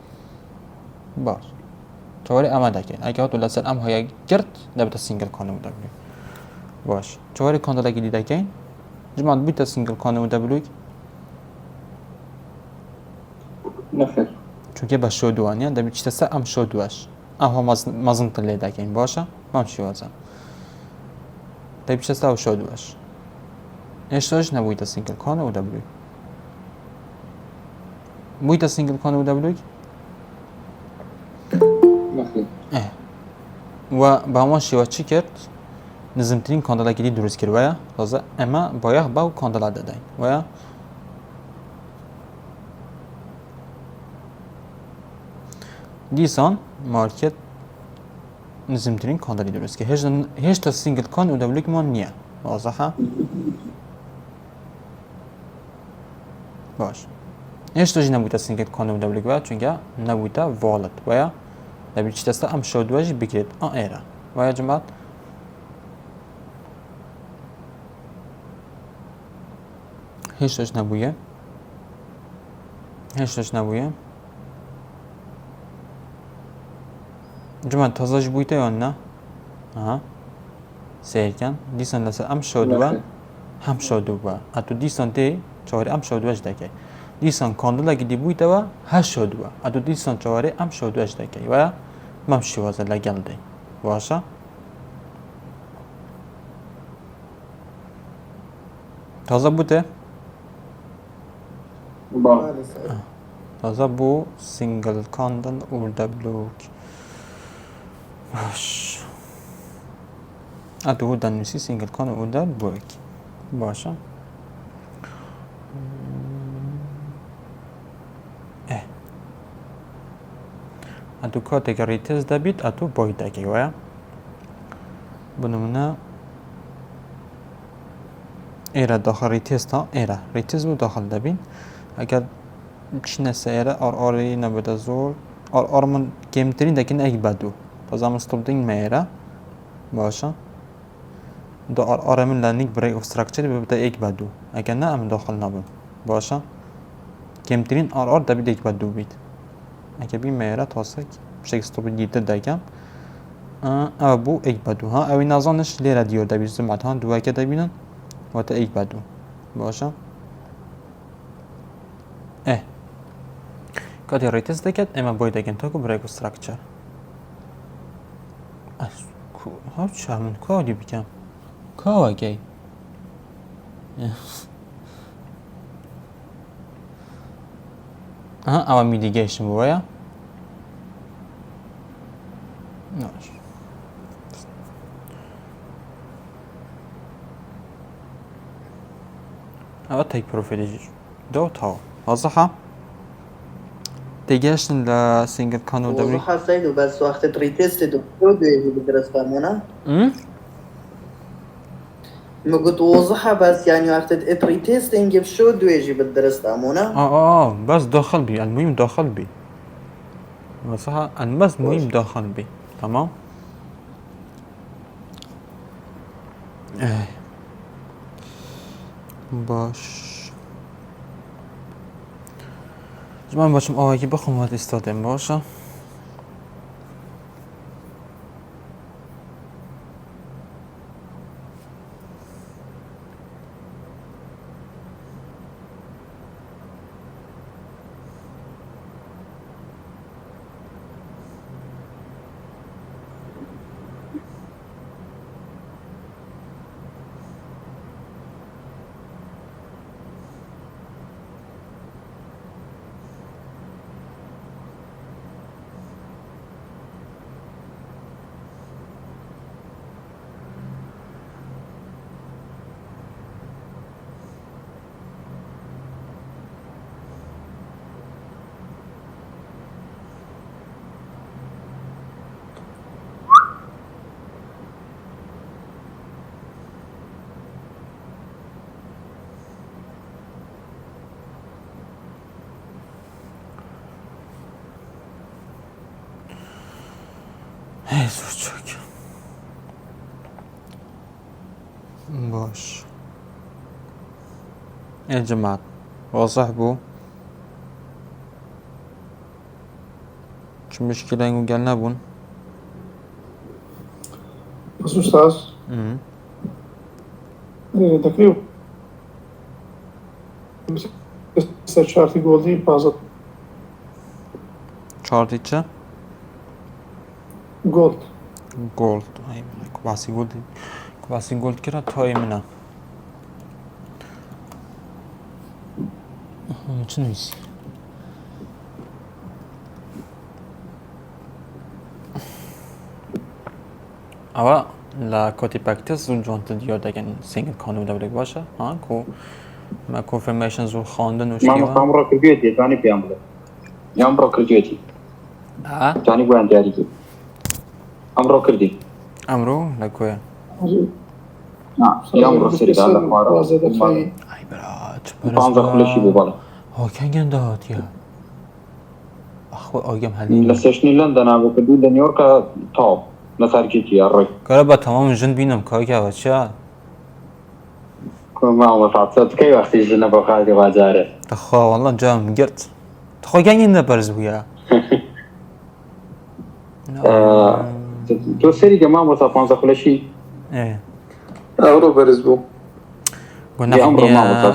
باش چوره اما دکن اگه تو لسل ام های گرد دبت سینگل کاندل دبلی باش چوره کاندل دیده که جماعت بیت سینگل کاندل دبلی نخير چون که با شودوانیه دبی چیت سه ام شودواش ها مازن تله دکن باشه مام شوازم دبی چیت سه شودواش اشتاش نبویت سینگل کان و دبلیو بویت سینگل کان و دبلیو نخير و با ما شیوا چی کرد نظمترین کاندلا گیری درست کرد ویا تازه اما باید با کاندلا دادن ویا دیسان مارکت نظمترین کاندلی درست کرد هیچ تا سینگل کان و دبلیو ما نیه واضحه باش هیچ تا جی نبوده سینگل کان و دبلیو ویا چونکه نبوده والد ویا دبی چی دسته ام شودواجی بگیرد ایره ویا جماعت هیچ تاش نبوده جماعت تازهش بوده یا نه سیرکن دیسان لسه ام شودوا هم شودوا اتو دیسان دی چهاری ام شودواج دکه دیسان کاندل اگه دی بوده و هشت شودوا اتو دیسان چهاری ام شودواج دکه و ممشي وازه لگل دی باشه تازه بوده تازه بو سینگل کاندل اورده بلوک باش ادو دنویسی سینگل کاندل اورده بلوک باشه ادو کاتگوری تز دبید ادو بایدگی ویا بنمونه ایره داخل ریتست ها ایره ریتست رو داخل دبین اگر چنه سیره آری نبوده زور من کمترین دکن اگ بدو تازه مستوب دین میره باشه دا من لانیک برای استراکچر ببوده اگ بدو اگر نه ام داخل نبود باشه کمترین دبید اگ بدو بید اگر بی میره تاسک شکل استوب دیده دکم او بو اگ بدو ها اوی نازانش لیره دیور دبید زمت ها دو اگه دبینن و تا اگ بدو باشه کاتی ریتس دکت اما باید دکن تا که برای استراکچر ها چه همون کاری بکم که اگه اما میدیگیشن بوایا ناش اما تایک پروفیلی دو تا واضحه دیگهش لسینگل کانو دبری وضوح سيد وبس وقت الريتست دكتور بدرس فهمونا ما قلت وضحها بس يعني وقت الريتستنج بشو دويجي بالدرس فهمونا بس داخل بي المهم داخل بي صح بس مهم داخل بي تمام باش من باشم آقایی بخوام وقت استادم باشه زوچک باش يا جماعة واضح بو شو مشكلة نقول قالنا بون بس أستاذ دقيقة شارتي جولدي بازت شارتي چه؟ جولد أي كباسي جولد كده تاي منه چه نویسی؟ اما لا کتی پکتس زون جوانت دیار دگن سینگل کانو دبلک باشه ها کو ما کنفرمیشن زون خواندن وش ما مقام رو کردی تانی پیامبر یام رو کردی تانی بوان دیاری کی امرو کردی امرو لکویا یام رو سری دالا مارا ای برات پانزده خلشی ببالا ها کنگن دهات یا اخو آگم حلی لسشنی لندن ابو کدو نیویورک تاپ نسارجيتي يا الرجل قال با تمام جن بینم کار که بچه ما هو فاتصل كي وقتي جنة بخاري واجاره تخوا والله جام قرت تخوا جاني نبرز ويا تو سری که ما واسه 15 خلشی ايه اورو برزبو گناحنيا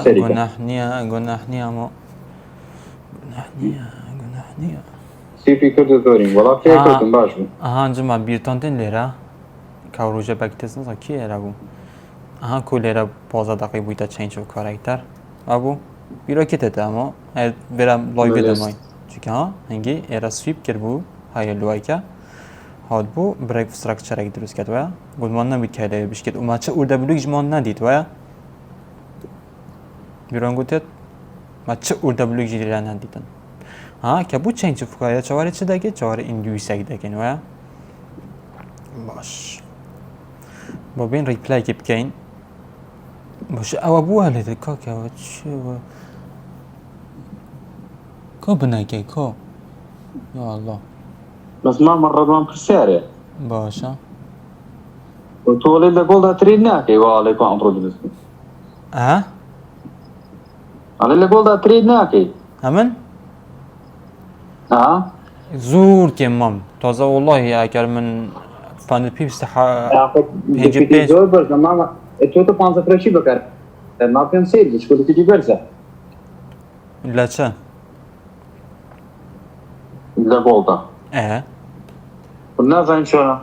سيفي كردو دورين والله كي كردو باشو جمع بيرتانتين ليرا كاوروجا باكتس نزا كي ارابو كو ليرا 15 دقيقة بويتا تشينج و كاركتر ابو بيرا كي تتا اما برام لاي بيدا ماي چونکە ها هەنگی ئێرە سویپ کرد بوو هەیە لوایکە هات بوو برێک ستراکچەرێک دروست کردوە گوتمان نەبوویت کە لەوێ بشکێت و ماچە ئوردەبلویکمان نەدیت وایە بیرۆن گوتێت ماچە ئوردەبلویکی لێرە نەدیتن ها کە بوو چەند چ فکایە چاوارێ چ دەکەیت چاوارە ئیندویسێک دەکەین وایە باش بۆ بین ریپلایکی بکەین باش ئەوە بووە لێت کاکەوە چێوە کۆ بنەکەی کۆ یا الله بەس مامە ڕەدوان پرسیارێ باشە تۆڵێ لە گۆڵدا ترید ناکەی واڵێ کۆ ئەمڕۆ دروست ئەها ئەڵێ لە گۆڵدا ترید ناکەی ئەمن ئا زۆر کێمەم تازە وڵڵاهی ئەگەر من پانل پێویستە زۆر بەرزە مامە تۆ 15 فرەشی بکەر ما پێم سێ شکۆلەکەی بەرزە لە چە لە گۆڵدا نازانین چۆنە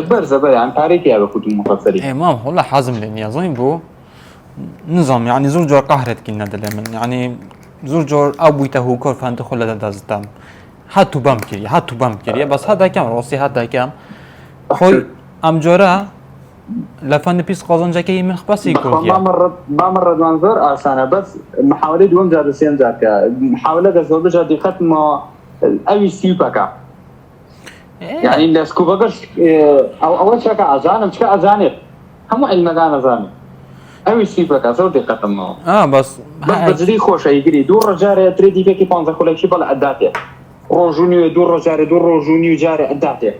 بەرزە بەیان پارێکی یا بەکوت و مخەسەری مام وڵڵا حەزم لێ نییە زۆین بۆ نظام یعنی زۆر جۆر قەهرێتکی نەدەلێ من یعنی زۆر جۆر ئەو بوویتە هوکۆر فانتە خۆ لە دەدەستدام هاتوو بەم کردی هاتوو بەم کردیە بەس هەداکەم ڕۆستی هەداکەم خۆی ئەم جۆرە لە فەن پیس قازانجەکەی من خپەسی کردیە مامە ڕەدوان زۆر ئاسانە بەس محاولەی دووەم جار سێم جارکە محاولە دەزۆر جار دیقەتمەوە ئەوی سیپەکە یعنی لە سکوبەکەش ئەوە چەکە ئەزانم چکە ئەزانێت هەموو عیلمەکان ئەزانێت ئەوی سیپەکە زۆر دیقەتمەوە بەس بەجددی خۆشەیگیری دوو ڕۆژارێ ترێ دیپێکی 15 خولێکی بەڵ ئەداتێت ڕۆژ و نیوێ دوو ڕۆژارێ دوو ڕۆژ و نیو جارێ ئەداتێت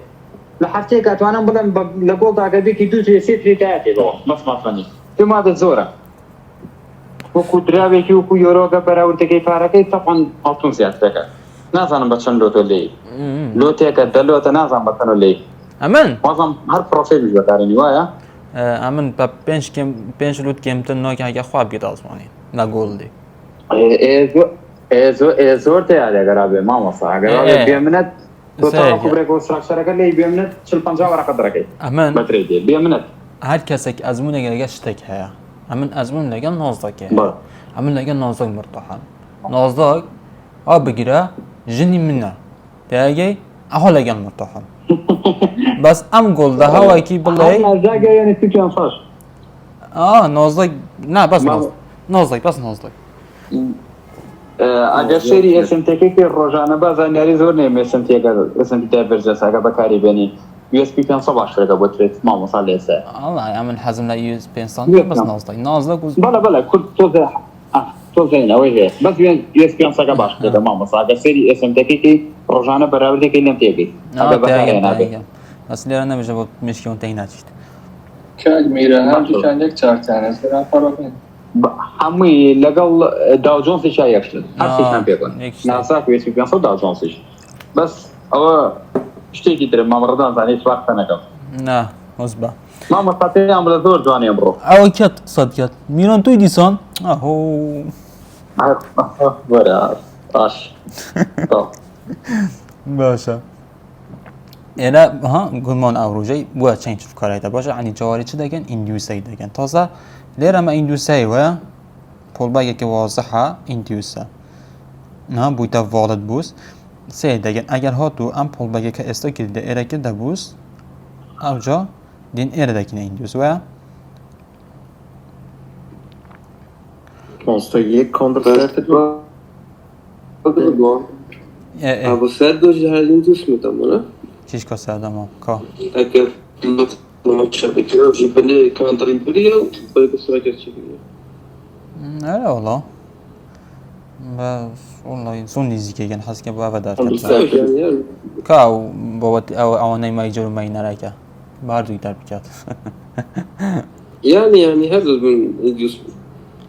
لە هەفتەیە کاتوانم بڵێم لە گۆڵ داگەبێکی دوو ترێ سێ ترێتایەتێتەوە بەس مافەنی تێمادە زۆرە وەکو دراوێکی وەکو یۆرۆگە بەراوردەکەی پارەکەی تەقۆن هەڵتون زیاتەکە نازانم بە چەند لۆتۆ لێی لۆتێکە دەلۆتە نازان بەتەنە لێی ئەمن وازم هەر پرۆفێلیش بەکارێنی وایە ئەمن بە پێنج لوت کێمتن نۆکە خوا بگێت ئاسمانی لە گۆڵدی زۆر تیارێگەرا بێ مامۆستا ئەگەر بێ منەت برێک ستراکچەرەکە لێی بێ منەت 50 وەرەقە دەڕەکەی ئەمن بەترێ دێ بێ منەت هەر کەسێک ئەزمونێک لەگە شتێک هەیە ئەمن ئەزمون لەگەڵ نۆزدەکە ئەمن لەگەڵ نۆزدەک مرتەحان نۆزدەک ئەو بگیرە ژنی منە دەیەگەی ئەهۆ لەگەڵ مرتەحان بەس ئەم گۆڵدە هەواکی بڵێ نۆزدەک نا بەس نۆزدەک بەس نۆزدەک ئەگەر شێری ئێسنتێکێکی ڕۆژانە بازانیاری زۆر نێ ئێسنتیتا بەرجەساگە بەکاری بێنی USB 500 باشترەکە بۆ ترێت مامۆستا لێسە من حەزم لە USB 500 بەس نۆزدەک نۆزدەک بەڵە کورد تۆزێنەوەی هەیە بەس USB 500 باشترەکە مامۆستا ئەگەر شێری ئێسنتێکێکی ڕۆژانە بەراوردێکی لێم تێگەی بەس لێرە نەبێژە بۆ مشکیون تێی ناچیت کاگمیرە هەردووشان یەک چارتانە سەران فەڕۆکەن هەمووی لەگەڵ داوجۆنسی یەکشتن هەرسیشان پێکن ناساک وێسپی 500 داوجۆنسیش بەس ئەوە شتێکی تر مامەڕدان زانێت سوارتە نەکەم نا هۆز بە مامۆستا پێیان بڵێ زۆر جوانیە بڕۆ ئەوە کێت سەد کرد میرۆن توی دیسان وەرە باش باشە ئێرە گومان ئەوڕۆژەی بووە چەند کارایتە باشە ئەنی جواری چ دەگەن ئیندیوسەی دەگەن تازە لێرەمە ئیندوسایی وایە پۆڵباگێکی وازەحە ئیندیوسە بوویتە ڤاڵت بووس سێ دەگەن ئەگەر هاتوو ئەم پۆڵباگێکە ئێستا کردە ئێرەکە دەبووس ئەوجا دین ئێرە دەکەینە ئیندیوس وایە Måste ge kontracertet va? Albo Serdo Jardin düşmedi ama. چیش کە سەردەما کە Eğer maçtaki jibeli kantarın biliyor, böyle bir süre geçiriyor. ئەرە وڵا وڵی زۆر نزیکەگەن حەزکە بابە کا بۆوەت ئەوەنەی مای جۆر مای نەراکە باردووی دار بکات Yani her zaman diyorsun.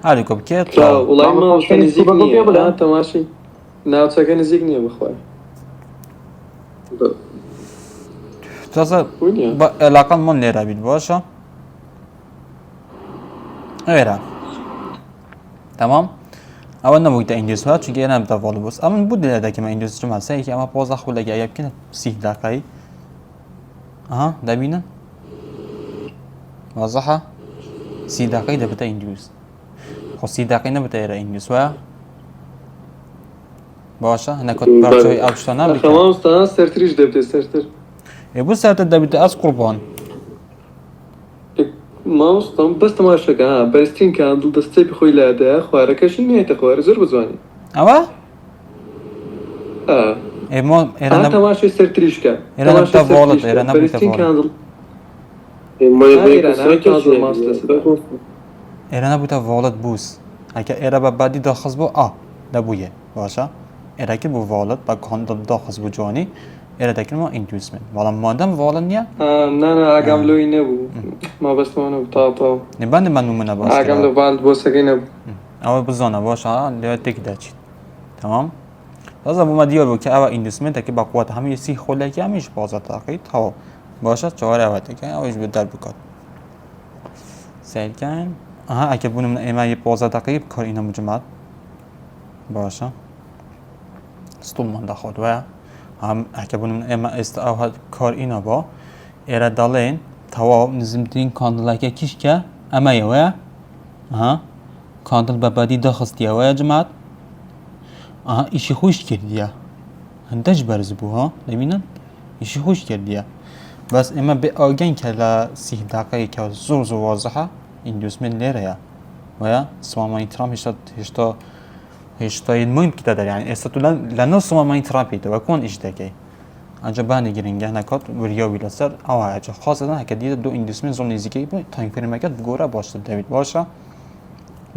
هەردووکە بکێت Olay mı olsa nizikniye. Ha tamaşi. Ne yapsak nizikniye bıxway. تازە عێلاقەمان لێرە بیت باشە ئێرە تەمام ئەوە نەبوویتە ئیندیوسها چونکە ئێرە نەبتە ڤاڵ بووس ئەمن بوو لێرە دەکەمە ئیندیوس چما سەیەکی ئەمە پۆزە خولەگە ئەگە بکەنە 30 دقەی دەبینن وازەحە 30 دقەی دەبێتە ئیندیوس خۆ 30 دقەی نەبێتە ئێرە ئیندیوس وایە باشە هەنەکەت بەرچۆی ئەو شتە نابێت مامۆستا سەرتریش دەبێت سەرتر بۆ سەرتە دەبێت ئەس قوربان مامۆستام بەس تەماشەکە بەرزترین کاندڵ دەستەی بخۆی لادەیە خوارەکەشی نیێتە خوارە زۆر بزوانی ئەوە ئێمە تەماشای سەرتریشکە ئێرە نەبووتە ڤۆڵت ئێرە نەبووتە بەرزترین ڤۆڵت کاندڵ ئێرە نەبووتە ڤۆڵت بووس ئەکە ئێرە بە بادی داخست بۆ دەبوویە باشە ئێرەکە بوو ڤۆڵت بە کۆندڵ داخست بوو جوانی ئێرە دەکردمەوە ئیندوسمنت بەڵام مادەم ڤۆڵت نییە نانە ئاگام لەوەی نەبوو ما بەستەوە نەبوو تاپاو نێبانێ من نمونە باش ئاگام لە ڤالت بۆ سەگەی نەبوو ئەوە بزانە باشە لێوە تێکی داچیت تەمام تازە بوومە دیار بوو کە ئەوە ئیندوسمنتێکی بەقووەت هەمووی سی خۆلێکی هەمیش بازە تاقیت هەوە باشە چاوەڕێ ئەوەتەکەی ئەوەش بەدار بکات سیرکەن ئەها ئەکە بوونم ئێمە یە 15 دقیقی بکار ئینە مجمات باشە ستوڵمان داخۆت وایە هەم ئەکە بوونم ئێمە ئێستا ئەو کار ئینە بۆ ئێرە دەڵێن تەواو نزمترین کاندڵەکە کیشکە ئەمەیەوەیە کاندڵ بە بەدی دەخستیەوەیە جمات ئیشی خۆش کردیە هەندەش بەرز بوو ها دەبینن ئیشی خۆش کردیە بەس ئێمە بێ ئاگەین کە لە 30 دقیقەیەکە زۆر زۆر وازەحە ئیندوسمنت لێرەیە وایە سوامانی ترامپ هێشتا مهم کتە دەریان ئێستا تو لە نەو سوامانی ترامپیتەوە کۆن ئیش دەکەی ئەنجە بانی گرنگە نەکات وریاوی لەسەر ئەوەیە خاصەتەن هەکە دیدە دو ئیندوسمنت زۆر نزیکەی بوو تایمفرێمەکەت بگۆرە باشتر دەبێت باشە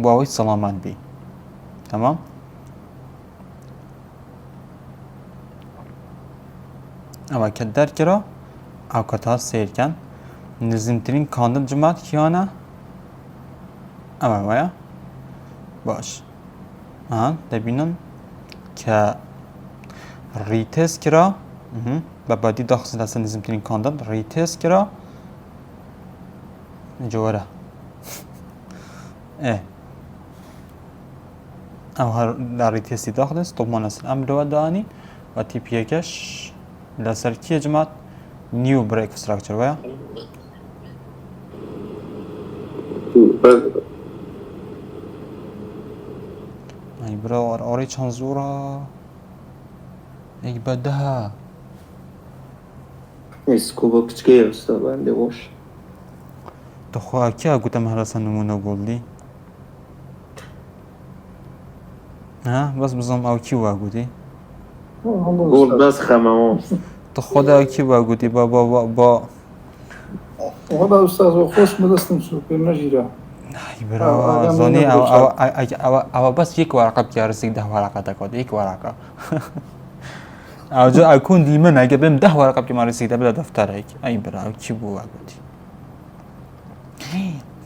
بۆ ئەوەی سەڵامان بی تەمام ئەوە کە دەرکرا ئەو کەتا سیرکەن نزمترین کاندڵ جمات کیانە ئەمە وایە باش دەبینن کە ڕیتێز کرا بە بەدی داخست لەسەر نزمترین کاندڵ ڕیتێز کرا جۆرە ئەو هەر لە ڕیتێستی داخست تۆڵمان لەسەر ئەم لەوە دانی و تیپیەکەش لەسەر کیە جمات نیو برێک ستراکچەر وایە ئەی برا ئەوڕێی چەند زۆرە ئەی بەدەها سکوبە کچکەیە ئێستا بەندێ خۆش دەخوا کیا گوتەم هەرەسە نمونە گۆڵدی بەس بزانم ئەو کی وا گوتی گۆڵ بەس خەمەوە دەخۆدا کی وا گوتی بە وەڵا ئوستاز بۆ خۆش مەدەستم سو پێم نەژیرە زۆنی ئەوە بەس یەک وەرەقە پیارسێک 10 وەرەقە دەکات یەک وەرەقە ئەوجا ئەکوندی من ئەگە بێم 10 وەرەقە پیمارسێک دەبێت لە دەفتەرێک ئەی برا کی بوو وا گوتی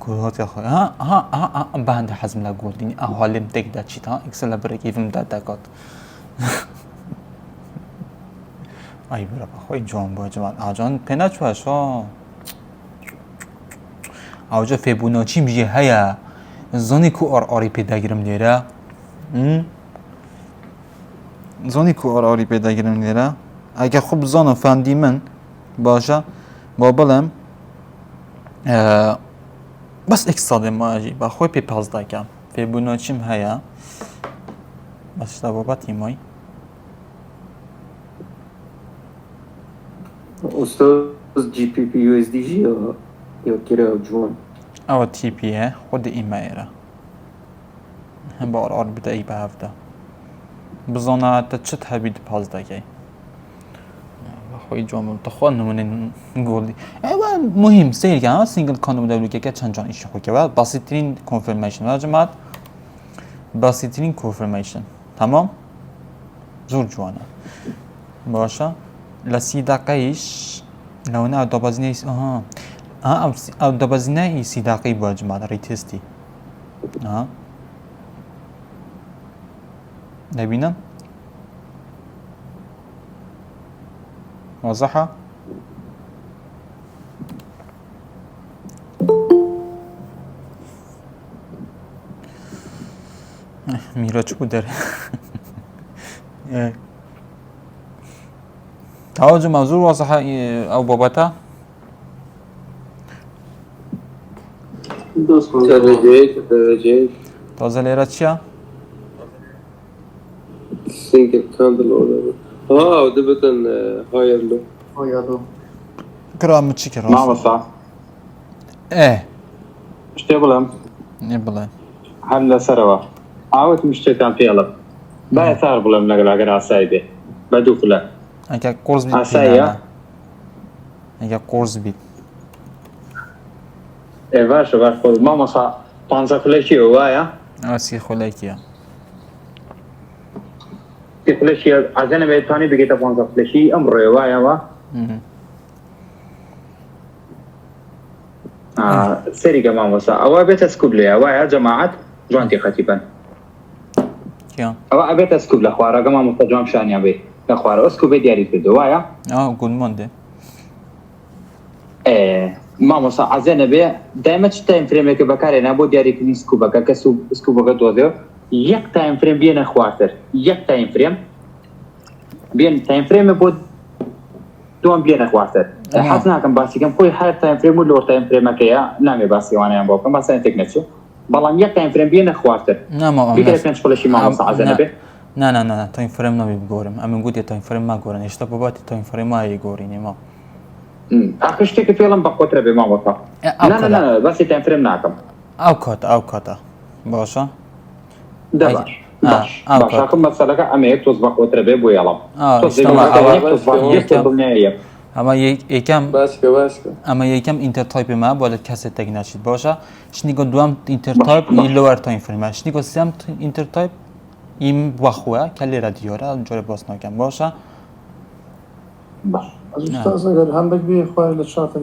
گوڵهاتی خۆی بە هەندە حەزم لە گۆڵدینی ئەوها لێم تێکدا چیت ئیکسە لە بەرەکیفمدا دەکات ئەی برا بەخۆی جوان بۆ جوان ئاجان پێ ناچوەشە ئەوجا فێبوونەوەچیم ژێ هەیە زۆنی کو ئۆڕئۆری پێداگرم لێرە زۆنی کو ئۆڕئۆری پێداگرم لێرە ئەگە خوب بزانە فاندی من باشە بۆ بڵێم بەس ئێک ساڵێ ماژی بە خۆی پێ پاس دەکەم فێبوونەوەچیم هەیە بەشتا بابەتی مای ئوستاز GPP USD ژیەوە یا کرا جوان ئەوە تیپیە خۆدە ئیمایرە هەم بە ئۆڕ بدە ئەی بە هەفتە بزاناتە چت هەبیت پاس دەکەی خۆی جوان تەخوا نمونێن گۆڵی ئەوە مهم سیرکە سینگل کاندڵ دەبلوکەکە چەند جان ئیشی خۆکەوە باسیترین کۆنفرمیشن جماعت باسیترین کۆنفرمیشن تەمام زۆر جوانە باشە لە 30 دقیقەیش لەوەنا دابەزینەی ئەو دەبەزینای 30 دقیقەی بۆ جماعت ڕیتێستی دەبینن واضحة ميراج بودر توجه موضوع واضحة أو بابتا درجات تازه ليرة چيا؟ single candle order. ودبتن higher low. هايادو كرام تشيكر مامۆستا ايه شتێ بڵێم نه بڵێ هەر لەسەرەوە ئاوەتم شتێکتان پێڵم با تار بڵێم لەگەڵ ئەگەر ئاسایی بێ بە دوو خولە ئەگە قۆرز بیت ئاساییە؟ ئەگە قۆرز بیت باشە باش خۆ مامۆستا 15 خولەکیەوە وایە ئاسی خۆلایکیە خولەکی ئازانە بێت توانی بگێتە 15 خولەکی ئەم ڕۆیە وایەوە سەریگە مامۆستا ئەوە بێتە سکوب لێە وایە جەماعەت جوانتی خەتیبەن کیان ئەوە ئەبێتە سکوب لە خوارەگە مامۆستا جوان شانیان بێ لە خوارەوە سکوبێ دیاری کردو وایە گولمۆندێ مامۆستا ئازانە بێ دایمە چ تایم فرێمێکە بەکارێنا بۆ دیاریکردنی سکوبەکە کە سکوبەکە دۆزێ یەک تایم فرێم بێنە خوارتر یەک تایم فرێم بێن تایم فرێمە بۆ دوام بێنە خوارتر حەز ناکەم باسیکەم خۆی هەر تایم فرێم و لۆر تایم فرێمەکەیە نامێ باسیوانیان بۆ بکەم باسیان تێک نەچێت بەڵام یەک تایم فرێم بێنە خوارتر بگرە پێنج خولەشی مامۆستا ئازانە بێ نه تایم فرێم ناوی بگۆرم ئەمن گوتی تایم فرێم ماگۆرن هێشتا باباتی تایم فرێم وایە گۆڕینی ما ئاخر شتێکی پێڵم بە خۆترە بێ مامۆستا باسی تایم فرێم ناکەم ئەو کاتە باشە باش ئاخر مەسەلەکە ئەمەیە تۆز بە خۆترە بێ بۆ یاڵم ئەمە یەکەم باسکە باسکە ئەمە یەکەم ئینتەرتایپێمە بۆ لە کەسێک تێک ناچیت باشە شتێکە دوام ئینتەرتایپ لەوەر تایم فرێمە شتێکە سێم ئینتەرتایپ ئیم وەخوە کە لێرە دیۆرە جۆرە باس ناکەم باشە ئەگەر هەندێک بێ خوای لە چاتە